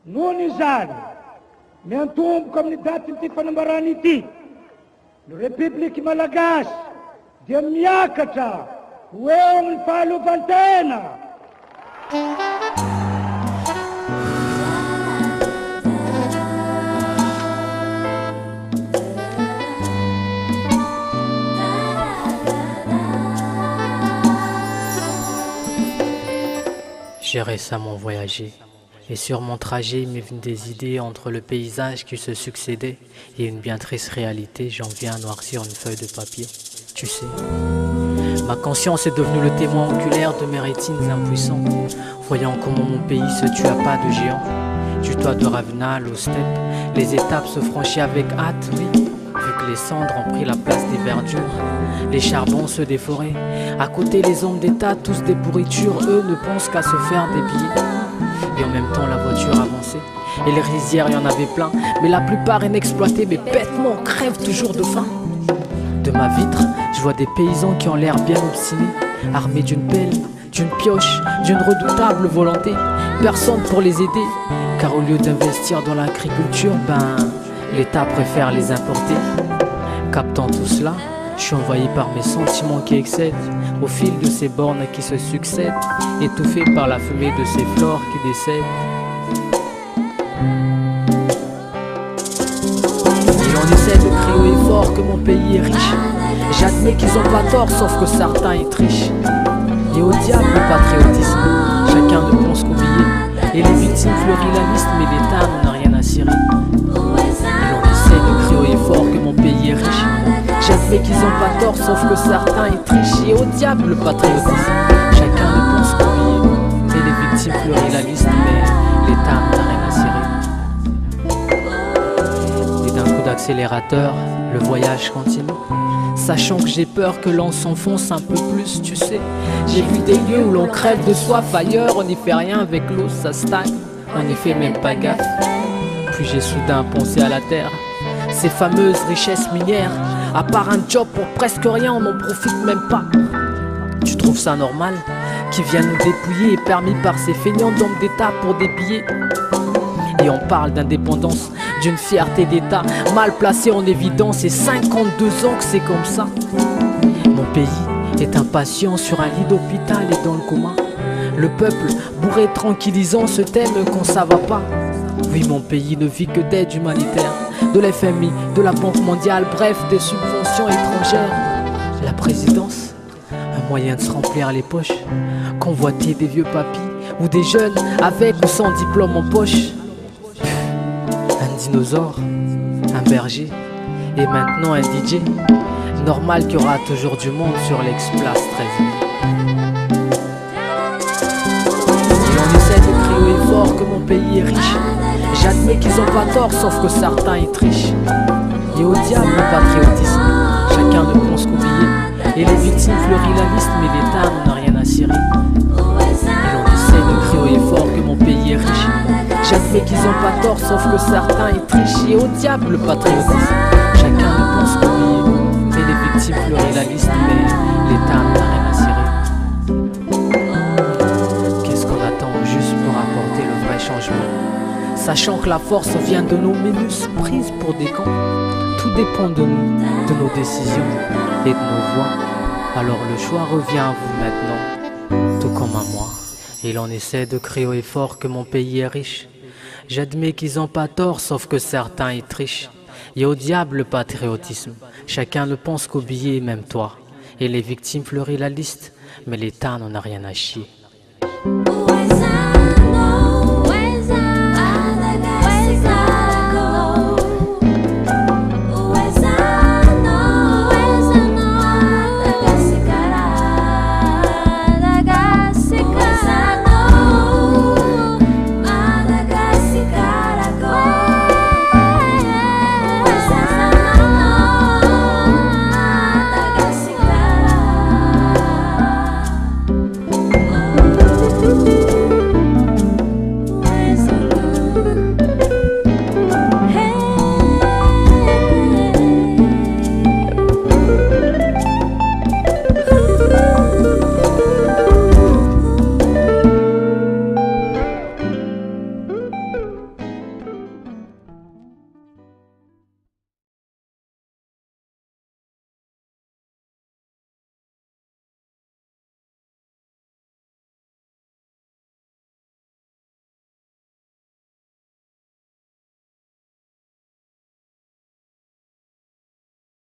noho izany miantomboka amin'ny daty ity fanambarana ity ny Repibliky Malagasy dia miakatra ho eo amin'ny fahaleovantena. J'ai récemment voyagé, et sur mon trajet il m'est venu des idées entre le paysage qui se succédait et une bien triste réalité. J'en viens à noircir une feuille de papier. Tu sais, ma conscience est devenue le témoin oculaire de mes rétines impuissants, voyant comment mon pays se tue à pas de géant. Du toit de Ravenal au steppe, les étapes se franchissent avec hâte, oui, vu que les cendres ont pris la place des verdures, les charbons ceux des forêts. À côté les hommes d'État, tous des pourritures, eux ne pensent qu'à se faire des billets. Et en même temps la voiture avançait, et les rizières y en avait plein, mais la plupart inexploitées, mais bêtement crèvent toujours de faim. De ma vitre, je vois des paysans qui ont l'air bien obstinés, armés d'une pelle, d'une pioche, d'une redoutable volonté. Personne pour les aider, car au lieu d'investir dans l'agriculture, l'État préfère les importer. Captant tout cela, je suis envahi par mes sentiments qui excèdent au fil de ces bornes qui se succèdent, étouffé par la fumée de ces flores qui décèdent. Et on essaie de crier haut et fort que mon pays est riche. J'admets qu'ils ont pas tort, sauf que certains y trichent. Et au diable le patriotisme, chacun ne pense qu'au billet. Et les victimes fleurissent la liste, mais l'État n'en a rien à cirer. Et on essaie de crier haut et fort que mon pays est riche. J'admets qu'ils ont pas tort, sauf que certains y trichent. Et au diable le patriotisme, chacun ne pense qu'au billet. Et les victimes fleurissent la liste, mais l'État n'en a rien à cirer. Et d'un coup d'accélérateur, le voyage continue, sachant que j'ai peur que l'on s'enfonce un peu plus, tu sais. J'ai vu des lieux où l'on crève de soif, ailleurs on n'y fait rien, avec l'eau ça stagne, on n'y fait même pas gaffe. Puis j'ai soudain pensé à la terre, ces fameuses richesses minières. À part un job pour presque rien, on n'en profite même pas. Tu trouves ça normal qu'ils viennent nous dépouiller et permis par ces feignants d'hommes d'État pour des billets? Et on parle d'indépendance, d'une fierté d'État mal placée en évidence, et 52 ans que c'est comme ça. Mon pays est impatient sur un lit d'hôpital et dans le coma. Le peuple bourré tranquillisant se tème quand ça va pas. Oui, mon pays ne vit que d'aide humanitaire, de l'FMI, de la Banque mondiale, bref, des subventions étrangères. La présidence, un moyen de se remplir les poches, convoiter des vieux papis ou des jeunes avec ou sans diplôme en poche. Un dinosaure, un berger et maintenant un DJ. Normal qu'il y aura toujours du monde sur l'ex-place 13. Et on essaie de crier haut et fort que mon pays est riche. J'admets qu'ils ont pas tort, sauf que certains y trichent. Et au diable le patriotisme, chacun ne pense qu'au billet. Et les victimes fleurissent la liste, mais l'État n'en a rien à cirer. Et l'on essaie de crier haut et fort que mon pays est riche. J'admets qu'ils ont pas tort, sauf que certains y trichent. Et au diable le patriotisme, chacun ne pense qu'au billet. Et les victimes fleurissent la liste, mais l'État n'en a rien à cirer. Qu'est-ce qu'on attend juste pour apporter le vrai changement? Sachant que la force vient de nos minus prises pour des camps. Tout dépend de nous, de nos décisions et de nos voix. Alors le choix revient à vous maintenant, tout comme à moi. Et l'on essaie de crier haut et fort que mon pays est riche. J'admets qu'ils ont pas tort, sauf que certains y trichent. Et au diable le patriotisme, chacun ne pense qu'au billet, même toi. Et les victimes fleurissent la liste, mais l'État n'en a rien à chier.